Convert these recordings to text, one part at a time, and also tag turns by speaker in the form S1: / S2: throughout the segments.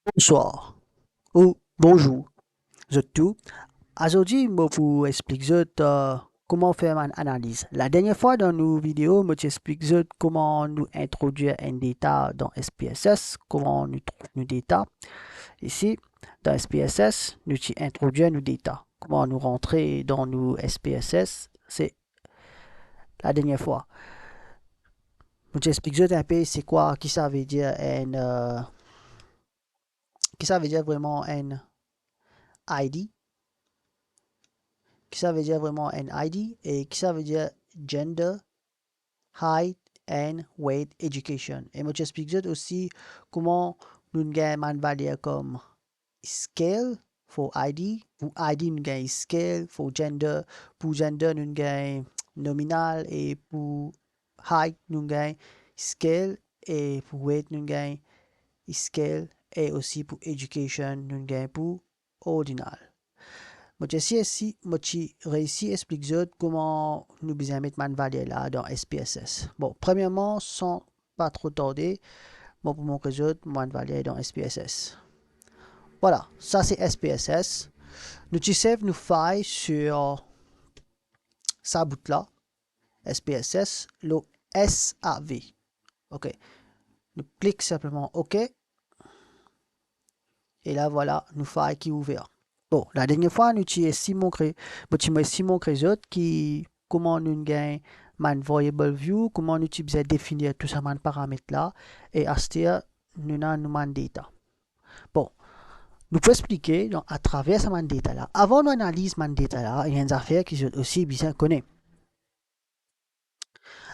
S1: Bonsoir ou bonjour, je tout. Aujourd'hui, je vous explique comment faire une analyse. La dernière fois dans nos vidéos, je t'explique comment nous introduire un data dans SPSS, comment nous trouver nos data. Ici, dans SPSS, nous introduire nos data. Comment nous rentrer dans nos SPSS, c'est la dernière fois. Je t'explique un peu c'est quoi, qui ça veut dire qui ça veut dire vraiment un ID, qui ça veut dire vraiment un ID et qui ça veut dire gender, height and weight education. Et moi j'explique aussi comment nous gagnons une valeur comme scale pour ID, pour ID nous gagnons scale, pour gender nous gagnons nominal et pour height nous gagnons scale et pour weight nous gagnons scale et aussi pour education nous gagnons pour ordinal. Moi, j'ai réussi à expliquer comment nous besoin mettre ma valeur là dans SPSS. Bon, premièrement, sans pas trop tarder, moi pour mon réseau, ma valeur dans SPSS. Voilà, ça c'est SPSS. Nous utilisons nous failles sur sa bout là, SPSS, le SAV. OK. Nous cliquons simplement OK. Et là, voilà, nous failles qui est ouvert. Bon, la dernière fois, nous avons Simon Crézot qui, comment nous gagnons man variable view, comment nous utilisons définir tout ça man paramètres là, et à ce nous avons man data. Bon, nous pouvons expliquer donc, à travers ce man data là. Avant d'analyser man data là, il y a une affaire qui sont aussi bien connaître.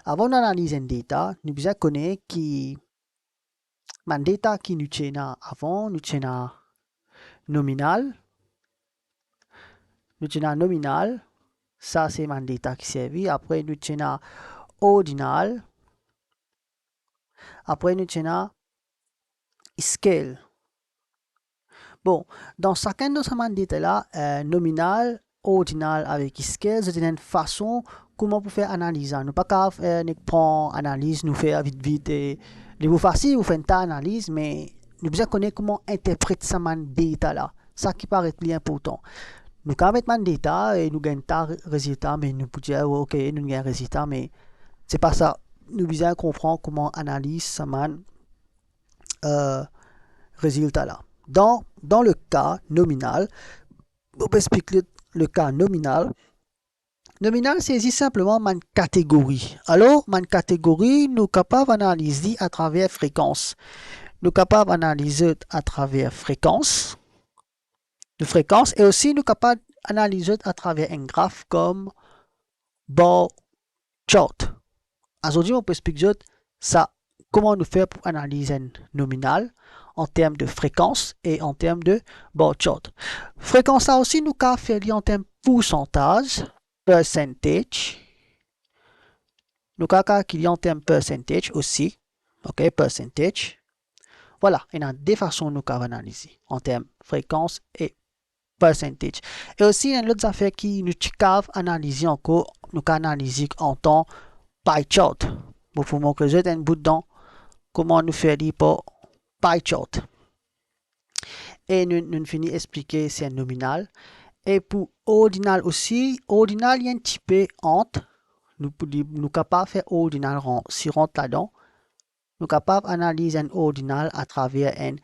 S1: Avant d'analyser un data, nous besoin connaître qui man data qui nous tient avant, nous tient nominal, nous tient nominal. Ça, c'est mon data qui servit. Après, nous avons ordinal. Après, nous avons scale. Bon, dans chacun de ces mandats-là, nominal, ordinal avec scale, c'est une façon comment pour faire analyse. Nous pas qu'à prendre analyse, nous faire vite vite. Et vous facile, vous faites une analyse, mais nous besoin connaître comment interpréter ces mandats-là. Ça qui paraît plus important. Nous quand mettre mandata et nous gagnons un résultat, mais nous pouvons dire, ok, nous gagnons un résultat, mais c'est pas ça. Nous besoin comprendre comment analyse ce résultat là. Dans le cas nominal, pour expliquer le cas nominal, nominal saisit simplement une catégorie. Alors, une catégorie, nous sommes capables d'analyser à travers fréquence. Nous sommes capables d'analyser à travers fréquence, de fréquence, et aussi nous sommes capables d'analyser à travers un graphe comme bar chart. Aujourd'hui, on peut expliquer ça, comment nous faire pour analyser un nominal en termes de fréquence et en termes de bar chart. Fréquence là aussi, nous pouvons faire en termes de pourcentage, percentage. Nous pouvons calculer en termes de percentage aussi. OK, percentage. Voilà, il y a deux façons nous pouvons analyser en termes de fréquence et percentage. Et aussi, il y a d'autres affaires qui nous pouvons analyser encore, nous pouvons analyser en temps pie chart. Pour vous montrer un bout dans comment nous faire pour pie chart. Et nous finissons expliquer c'est un nominal. Et pour ordinal aussi, ordinal il y a un petit peu entre. Nous sommes capables de faire ordinal si rentre là-dedans. Nous sommes capables d'analyser un ordinal à travers un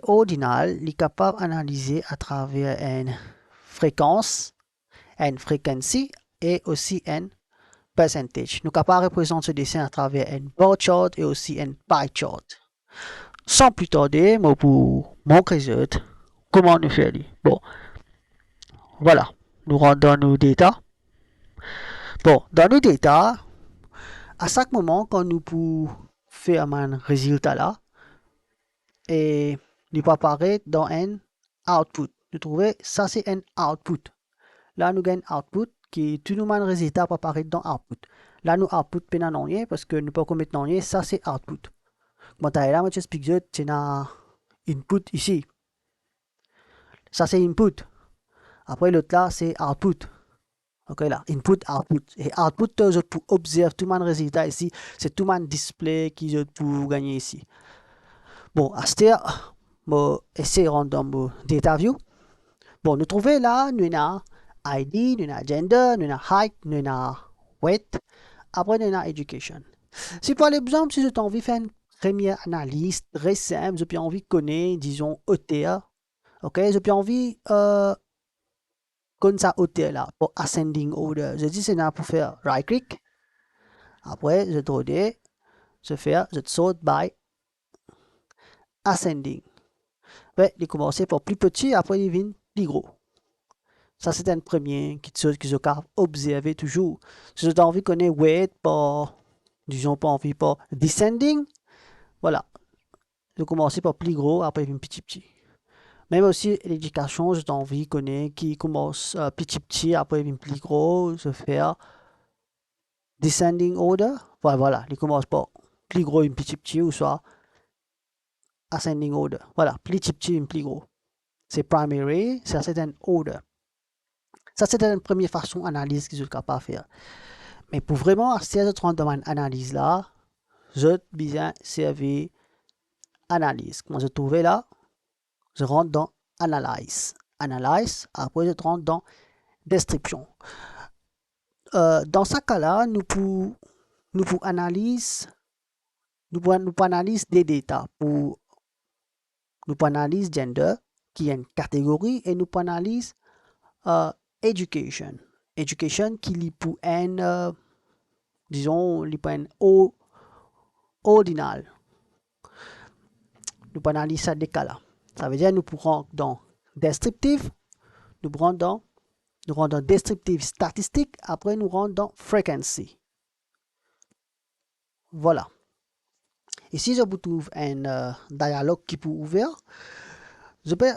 S1: ordinal, il est capable d'analyser à travers une fréquence, une frequency et aussi un percentage. Nous sommes capables de représenter ce dessin à travers un bar chart et aussi un pie chart. Sans plus tarder, moi pour mon résultat, comment nous faire. Bon, voilà. Nous rentrons dans nos data. Bon, dans nos data, à chaque moment, quand nous pouvons faire un résultat là, et il peut apparaître dans un output. Nous trouvons ça c'est un output. Là, nous gagnons output qui tout nous un résultat pour apparaître dans output. Là, nous output peine non parce que nous pas mettre non ça c'est output. Moi, là, moi, j'explique que c'est un input ici. Ça c'est input. Après, l'autre là, c'est output. Ok, là, input, output. Et output, tu pour observer tout le résultat ici. C'est tout le display qui pour gagner ici. Bon, à ce Bon, essayer de rentrer dans mon data view. Bon, nous trouvons là, nous avons ID, nous avons gender, nous avons height, nous avons weight. Après, nous avons education. Si par exemple, si j'ai envie de faire une première analyse très simple, j'ai envie de connaître, disons, OTA. Ok, j'ai envie connaître ça OTA là, pour ascending order. Je dis, c'est là pour faire right click. Après, je dois je sort by ascending. Ouais, il commence par plus petit, après il vient plus gros. Ça, c'est un premier chose que je peux observer toujours. Si j'ai envie de connaître weight, disons pas envie pour descending, voilà. Je commence par plus gros, après il vient petit petit. Même aussi l'éducation, j'ai envie de connaître qui commence petit petit, après il vient plus gros, je fais descending order. Voilà, il commence par plus gros, une petit petit, ou soit ascending order. Voilà, plus petit, plus gros. C'est primary, ça c'est un order. Ça c'est une première façon d'analyse que je suis capable de faire. Mais pour vraiment accéder à dans une analyse là, je besoin servir analyse. Quand je trouve là, je rentre dans analyse. Analyse, après je rentre dans description. Dans ce cas-là, nous pouvons analyser des data pour nous analyser gender qui est une catégorie et nous analyser education. Education qui est pour un disons li pour un ordinal. Nous analyser ça des cas là. Ça veut dire nous pourrons dans descriptive, nous rentrons dans descriptive statistique, après nous rentrons dans frequency. Voilà. Ici, je vous trouve un dialogue qui peut ouvert. Je peux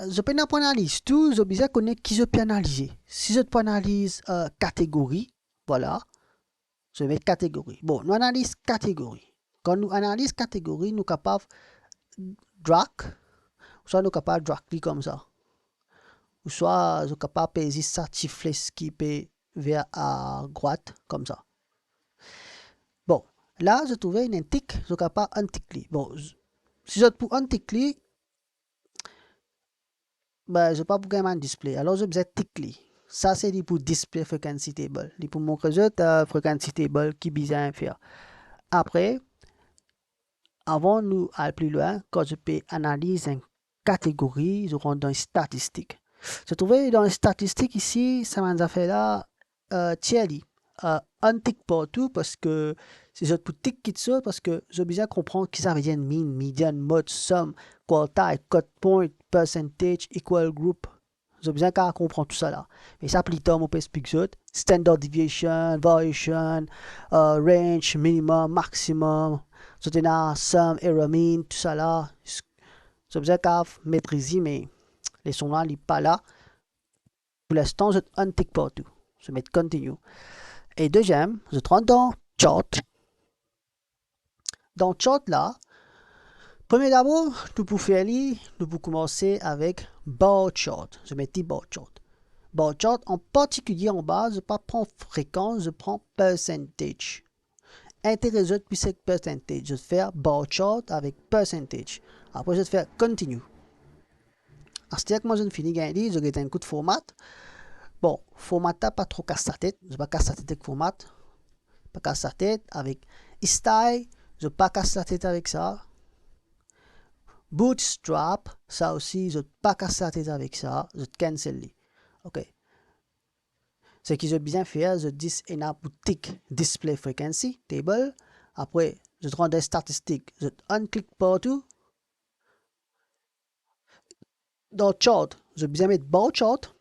S1: analyser tout, je besoin connaître qui je peux analyser. Si je peux analyser catégorie, voilà, je vais mettre catégorie. Bon, nous analysons catégorie. Quand nous analysons catégorie, nous sommes capables de drag, soit nous sommes capables de drag comme ça. Ou soit nous sommes capables de peser ça, chiffrer ce qui peut vers à droite, comme ça. Bon, là, je trouvais une tic, je suis capable d'antiquer. Bon, si je pour antiquer, ben, je n'ai pas pour un display. Alors, je vais ticler. Ça, c'est pour display frequency table. C'est pour montrer que frequency table qui besoin faire. Après, avant nous aller plus loin, quand je peux analyser une catégorie, je rentre dans les statistiques. Je trouvais dans les statistiques ici, ça m'a fait là, Thierry, un tic partout parce que c'est je pour tic qui sort parce que j'ai besoin de comprendre qui ça veut dire mean, median, mode, sum, quartile, cut point, percentage, equal group. J'ai besoin de comprendre tout ça là. Mais ça applique dans mon perspective, standard deviation, variation, range, minimum, maximum, c'était là, sum, error, mean, tout ça là. J'ai besoin de maîtriser, mais les sons là, ils sont pas là. Pour l'instant, je un tic partout. Je mets continue. Et deuxième, je rentre dans chart. Dans chart là, premier d'abord, nous pouvons faire nous pouvons commencer avec bar chart. Je mets bar chart. Bar chart, en particulier en bas, je ne prends pas fréquence, je prends percentage. Intéressant puis c'est percentage. Je vais faire bar chart avec percentage. Après, je vais faire continue. C'est-à-dire que moi, je finis gagner, je vais un coup de format. Bon, format pas trop casse la tête. Je ne vais pas casser la tête avec format. Pas casser la tête avec style. Je ne vais pas casser la tête avec ça. Bootstrap, ça aussi, je ne vais pas casser la tête avec ça. Je cancel. Ok. Ce que je vais bien faire, je dis une boutique display frequency table. Après, je rends des statistiques. Je unclick partout. Dans chart, je vais bien mettre bar chart.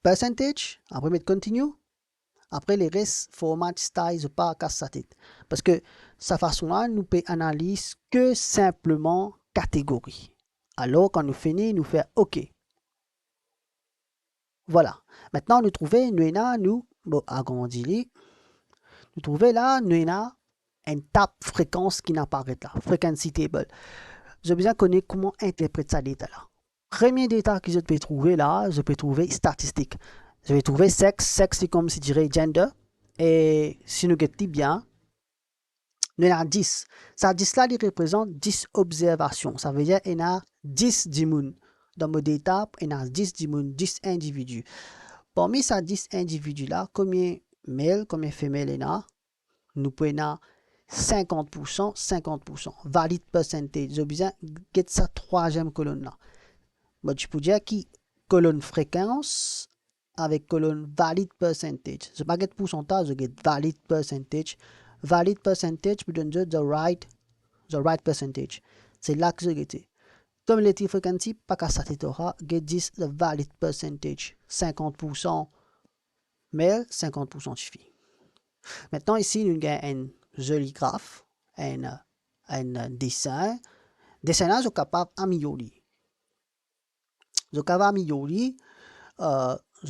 S1: Percentage. Après, mettre continue. Après, les restes, format, style, je ne pas casser la tête. Parce que sa façon-là, nous peut analyser que simplement catégorie. Alors, quand nous finissons, nous fait OK. Voilà. Maintenant, nous trouvons, nous agrandis. Nous trouvons là, nous avons une table fréquence qui n'apparaît là. Frequency table. Je besoin connaître comment interpréter ça data là. Premier data que je peux trouver là, je peux trouver statistique. Je vais trouver sexe. Sexe, c'est comme si je dirais gender. Et si nous regardons bien, nous avons 10. Ça 10 là, il représente 10 observations. Ça veut dire qu'il y a 10 dimoun. Dans mon data, il y a 10 dimoun, 10 individus. Parmi ces 10 individus là, combien mâles, combien femelles il y a? Nous prenons 50%, 50%. Valid percentage. J'ai besoin de sa troisième colonne là. Bon, tu peux dire qui colonne fréquence avec colonne valid percentage. Je ne pas get pourcentage, je get valid percentage. Valid percentage peut donner the right percentage. C'est là que je get. Comme les frequency, pas qu'à ça get this the valid percentage. 50% male, 50% suffit. Maintenant, ici, nous avons un joli graphe, un dessin. Dessin là, je suis capable d'améliorer. Je suis capable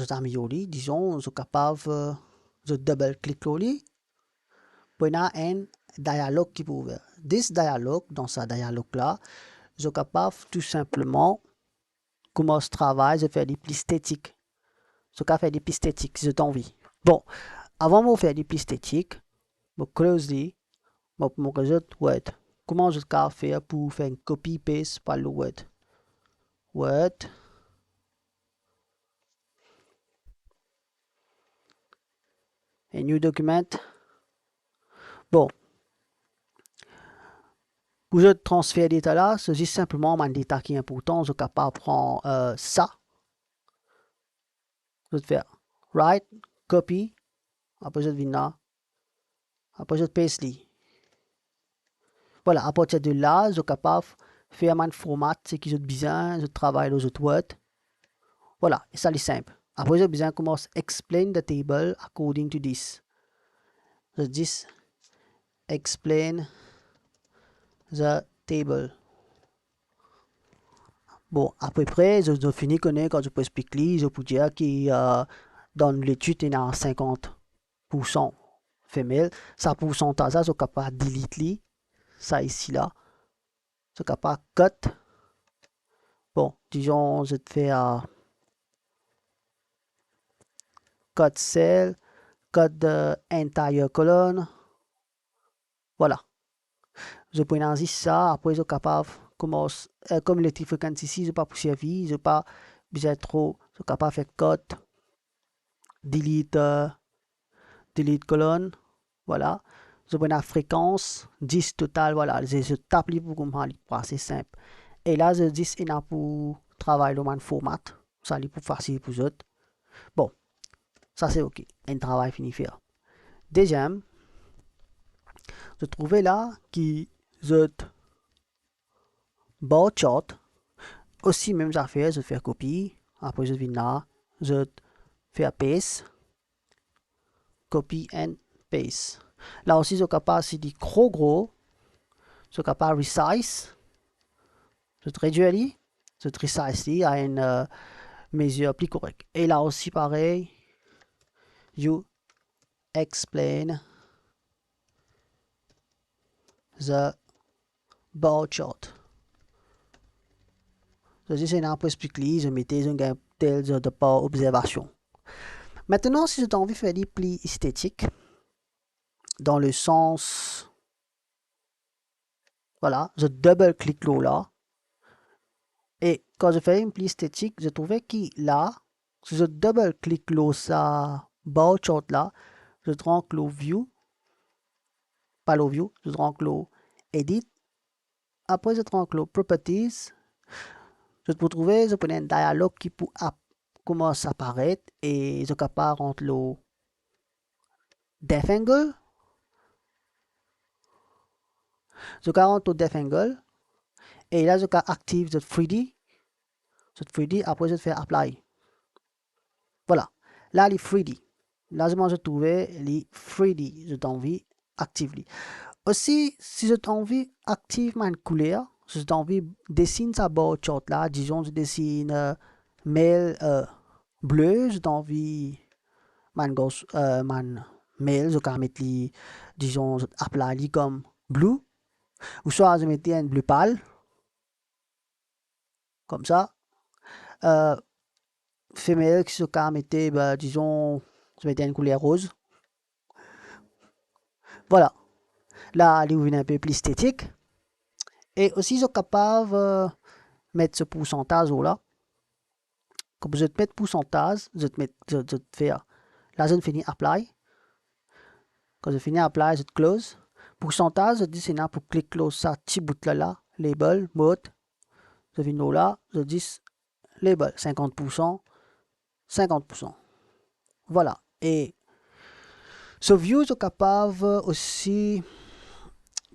S1: d'améliorer, disons, je suis capable de double-cliquer pour un dialogue qui peut ouvrir. This dialogue, dans ce dialogue-là, je suis capable tout simplement, comment je travaille, je fais des plis statiques. Je suis capable de faire des plis statiques si j'ai envie. Bon, avant de faire des plis statiques, je close-les, je rejoute Word. Comment je peux faire pour faire une copy-paste par le Word? Word. Un new document. Bon. Pour je transfère des data là, c'est juste simplement mon data qui est important. Je suis capable de prendre ça. Je vais faire write, copy. Après je vais là. Après je paste li. Voilà, à partir de là, je suis capable de faire mon format, ce qui est besoin. Je travaille dans le Word. Voilà, et ça c'est simple. Après j'ai besoin de commencer à explain the table according to this. Je dis explain the table. Bon, à peu près, je finis quand je peux expliquer, je peux dire que dans l'étude, il y a 50% femelles. Ça pourcentage, je suis capable de delete ça ici là. Je suis capable de cut. Bon, disons, je te fais cut cell, cut the entire colonne. Voilà. Je peux enregistrer ça, après je suis capable commence comme les fréquences ici, je ne pas pour servir, je pas besoin trop, je suis capable de faire cut, delete, delete colonne, voilà. Je prends la fréquence, 10 total, voilà. Je tape les pour comprendre, c'est simple. Et là, je dis il a pour travailler dans mon format, ça est pour facile pour eux. Bon, ça c'est ok, un travail fini faire. Deuxième, je trouvais là qui je bar chart, aussi même affaire, je fais copie, après je viens là, je fais paste, copy and paste. Là aussi, je suis capable, si dit gros, je suis capable de resize, je réduis, je resize à une mesure plus correcte. Et là aussi, pareil, you explain the bar chart. Je dis, c'est un peu expliqué, je mettais un tel de par observation. Maintenant, si j'ai envie de faire des plis esthétiques, dans le sens, voilà, je double-clique là. Et quand je fais une pli esthétique, je trouvais que là, si je double-clique là, ça, bar chart là, je tranque le view, pas le view, je tranque le edit. Après, je tranque le properties. Je peux trouver, je prends un dialogue qui peut commencer à apparaître et je capable de rentrer le depth angle. Je rentre le depth angle. Et là, je active le 3D. Le 3D, après, je fais apply. Voilà. Là, les 3D. Là, je trouve les 3D. Je t'envie active. Aussi, si je t'envie active ma couleur, si je t'envie dessiner ça bar chart là, disons, je dessine mail bleu, je t'envie man mail, je peux mettre les, disons, je apply comme blue, ou soit je mets un bleu pâle, comme ça. Femelle qui se mettait, bah, disons, je mettais une couleur rose. Voilà. Là, elle est un peu plus esthétique. Et aussi, je suis capable mettre ce pourcentage là. Comme je te mets pourcentage, je te fais, là je finis apply. Quand je finis apply, je te close. Pourcentage, je dis c'est là pour cliquer close ça, petit bout là, label, mode. Je viens là, je dis label, 50%, 50%. Voilà. Et ce view, je suis capable aussi,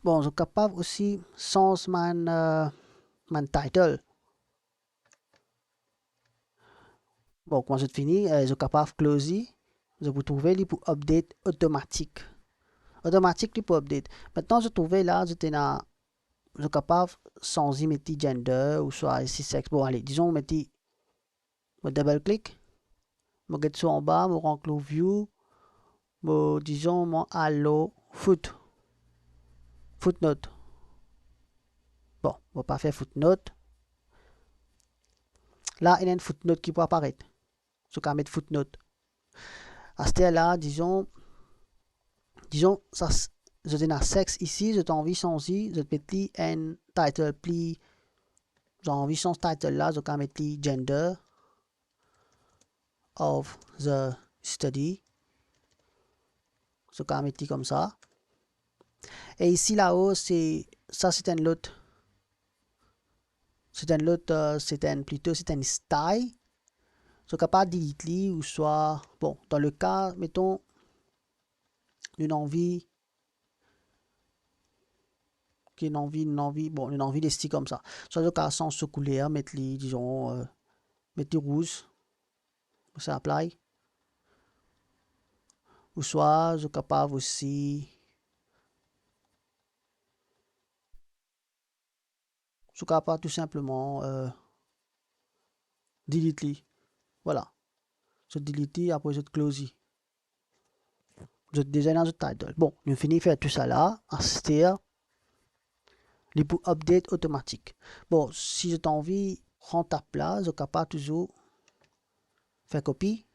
S1: bon, je suis capable aussi sans mon title. Bon, quand je finis, je suis capable de closer. Je peux trouver les pour update automatique. Automatique pour update. Maintenant, je trouvais là, j'étais dans, je suis capable sans y mettre gender ou soit ici sexe. Bon, allez, disons, mettre, je double clic, je get sur en bas, je rentre le view, disons, mon allo footnote. Bon, on va pas faire footnote. Là, il y a une footnote qui peut apparaître. Je vais mettre footnote. À ce là, disons, ça, je donne un sexe ici, je t'ai envie sans i, je te mets un title, pli, j'ai envie sans title là, je vais mettre gender of the study. Je vais mettre comme ça. Et ici là-haut, ça c'est un lot. C'est un lot, plutôt c'est un style. Je suis capable de delete ou soit, bon, dans le cas, mettons, une envie bon, une envie de style comme ça. Soit le cas sans se couleur, mettre les, disons, mettre les rouges, c'est apply. Ou soit, je suis capable aussi, je suis capable tout simplement, delete les. Voilà. Je delete, après je close. Je design dans le title. Bon, nous finissons faire tout ça là, c'est les pour update automatique. Bon, si j'ai envie, rendre ta place, je suis capable toujours faire copie.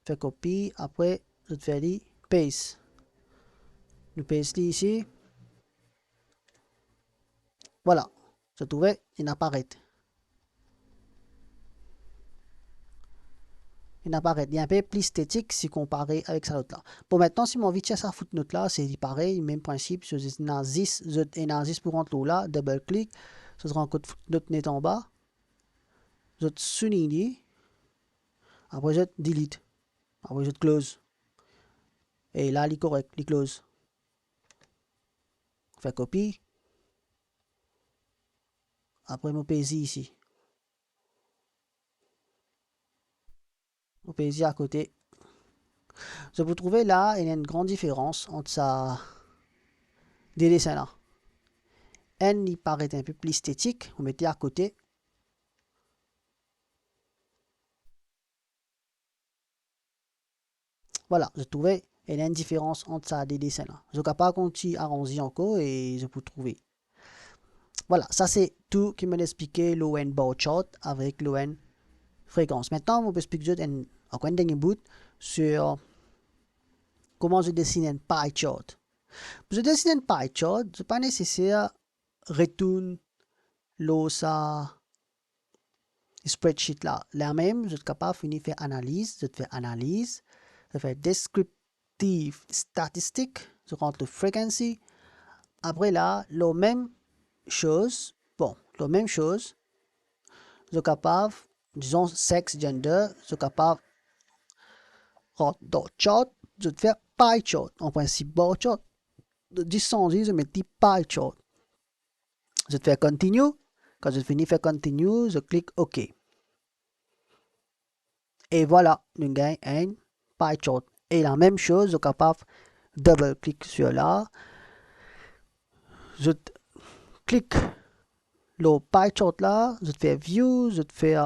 S1: Faire copie, après, je te fais les paste. Nous paste ici. Voilà. Je trouvais, il apparaît. Il apparaît. Il est un peu plus esthétique si comparé avec ça l'autre là. Bon, maintenant, si mon envie de chercher sa footnote là, c'est pareil, même principe. Je dis nazis, je nazis pour rentrer là, double clic. Ce sera un code footnote net en bas. Je te souligne. Après, je delete. Après, je close. Et là, il est correct, il close. Faire copie. Après, mon pays ici. Mon pays à côté. Je vous trouver là, il y a une grande différence entre ça des dessins là. Un, il paraît un peu plus esthétique. On mettait à côté. Voilà, je trouvais il y a une différence entre ça des dessins là. Je ne peux pas continuer à arranger encore et je peux trouver. Voilà, ça c'est tout qui m'a expliqué l'ON bar chart avec l'ON fréquence. Maintenant, on peut expliquer encore un dernier bout sur comment je dessine un pie chart. Pour je dessiner un pie chart, ce n'est pas nécessaire retourner ça spreadsheet là. Là même, je suis capable de finir faire analyse, je fais analyse, je fais descriptive statistique, je rentre le frequency. Après là, la même chose, bon, la même chose, je suis capable, disons sexe, gender, je suis capable rentrer dans chart, je vais faire pie chart, en principe bar chart. De 10 je mets pie chart. Je vais faire continue, quand je finis faire continue, je clique OK. Et voilà, nous gagnons un pie chart. Et la même chose, je suis capable double clic sur là. Je clique le pie chart là, je fais view, je fais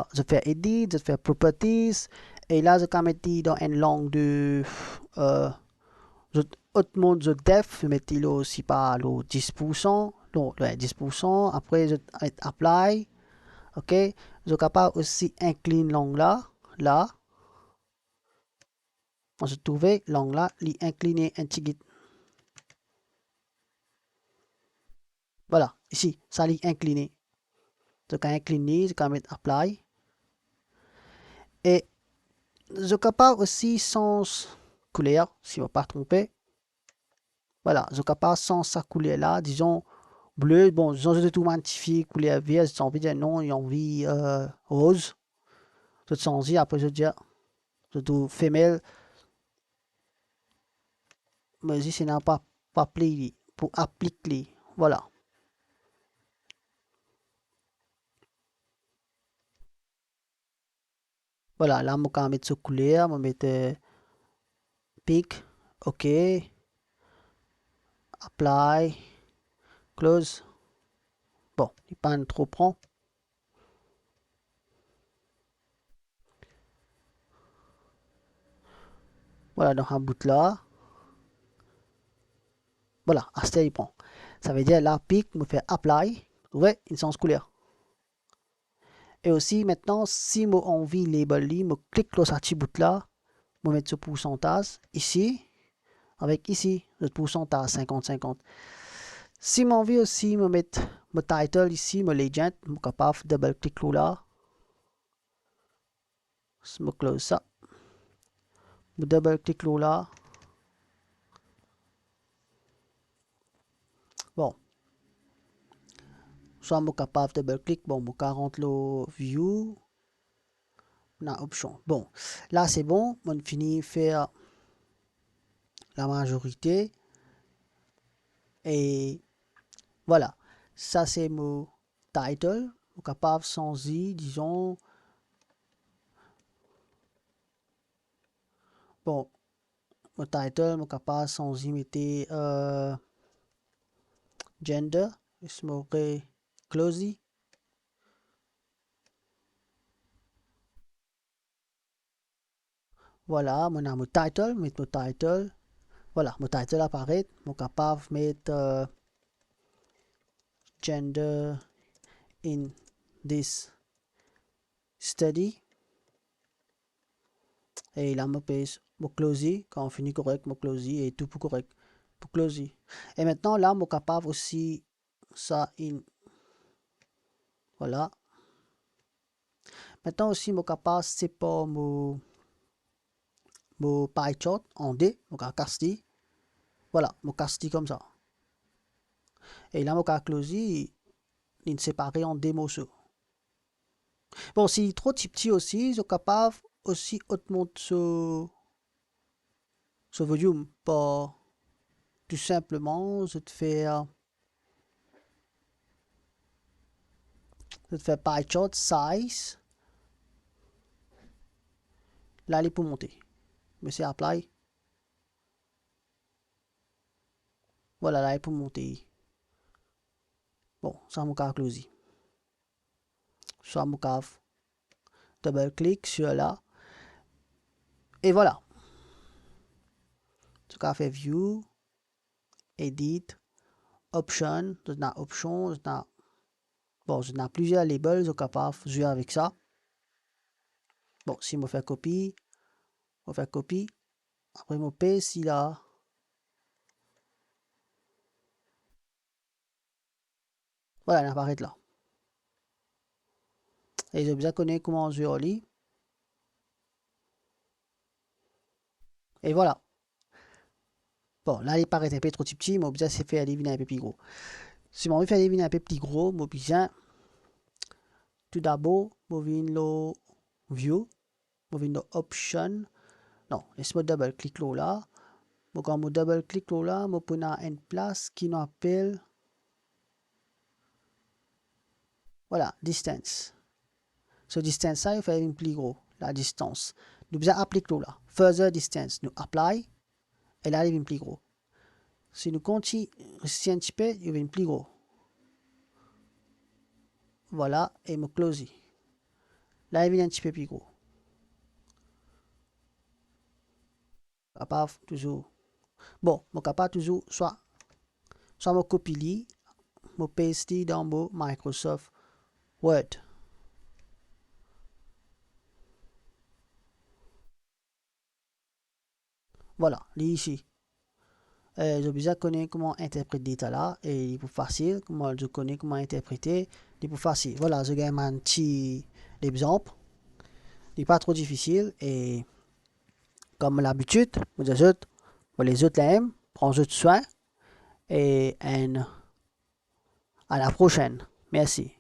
S1: edit, je fais properties. Et là, je peux mettre dans une langue de autre monde, je def, je mets là aussi par le 10%. Non, le 10%. Après, je apply. OK. Je suis capable aussi incline langue là. On se trouvait langue là, l'incliner un petit. Voilà. Ici, ça lit incliné. Je peux incliner, je peux mettre apply. Et je peux pas aussi sans couleur, si je ne me pas tromper. Voilà, je peux pas sans sa couleur là, disons bleu. Bon, disons je tout magnifier, couleur verte, j'ai envie de dire non, j'ai envie rose. Je te sens après je dis, je tout femelle. Mais ici, c'est pas appelé pour appliquer. Voilà. Voilà, là, je vais mettre ce couleur, je vais mettre pick, OK, apply, close. Bon, il pas trop prend. Voilà, dans un bout là. Voilà, à ce il prend. Ça veut dire là, pick, me fait apply. Ouais, une sens couleur. Et aussi, maintenant, si je envie label, je clique sur ce petit bout là, je mettre ce pourcentage ici, avec ici, le pourcentage 50-50. Si j'ai envie aussi me mettre mon title ici, mon legend, je suis capable de double cliquer là. Je me close ça. Je double clique là. Bon. Soit je suis capable de double click. Bon, je 40 le view. Na option. Bon. Là, c'est bon. On finit faire la majorité. Et voilà. Ça, c'est mon title. Je suis capable sans i, disons. Bon. Mon title, je suis capable sans i mettre gender. Je me close. Voilà, mon title, mettre mon title. Voilà, mon title apparaît. Je suis capable de mettre gender in this study. Et là, je pèse mon closy. Quand on finit correct, mon closy et tout pour correct. Pour closy. Et maintenant, là, je suis capable aussi ça in. Voilà. Maintenant aussi, je suis capable c'est pas mon pie chart en D. Je vais caster. Voilà, je caster comme ça. Et là, je vais closy. Il séparé en deux morceaux. Bon, si trop petit aussi, je suis capable aussi augmenter ce volume. Pas tout simplement, je te fais pie chart size. Là, il est pour monter. Mais c'est apply. Voilà, là, il est pour monter. Bon, ça m'a close. Ça m'a double clic sur là. Et voilà. Tu as fait view, edit, option. Tu as option. Bon, je n'ai plusieurs labels. Je suis capable de jouer avec ça. Bon, si je fais copie, je fais copie. Après, je paste ici là. Voilà, il apparaît là. Et j'ai bien connu comment jouer au lit. Et voilà. Bon, là, il paraît un peu trop petit, mais bien c'est fait aller venir un peu plus gros. Si je veux faire aller un peu plus gros, je bien tout d'abord, je viens le view, je viens le option. Non, laisse-moi double clic là. Quand je double clic là, je prends une place qui nous appelle voilà, distance. Ce distance ça, il fait une plus gros, la distance. Nous bien appliquer là. Further distance, nous apply et là il devient plus gros. Si nous continuons rester un petit peu, il devient plus gros. Voilà, et me close. Là il devient un petit peu plus gros. Capable toujours. Bon, mon capable toujours soit me copier, me paste dans mon Microsoft Word. Voilà, ici. je besoin connaître comment interpréter l'état là et il est plus facile comment je connais comment interpréter il est plus facile voilà je gagne un petit exemple il n'est pas trop difficile et comme l'habitude vous les autres l'aiment prends soin et à la prochaine merci.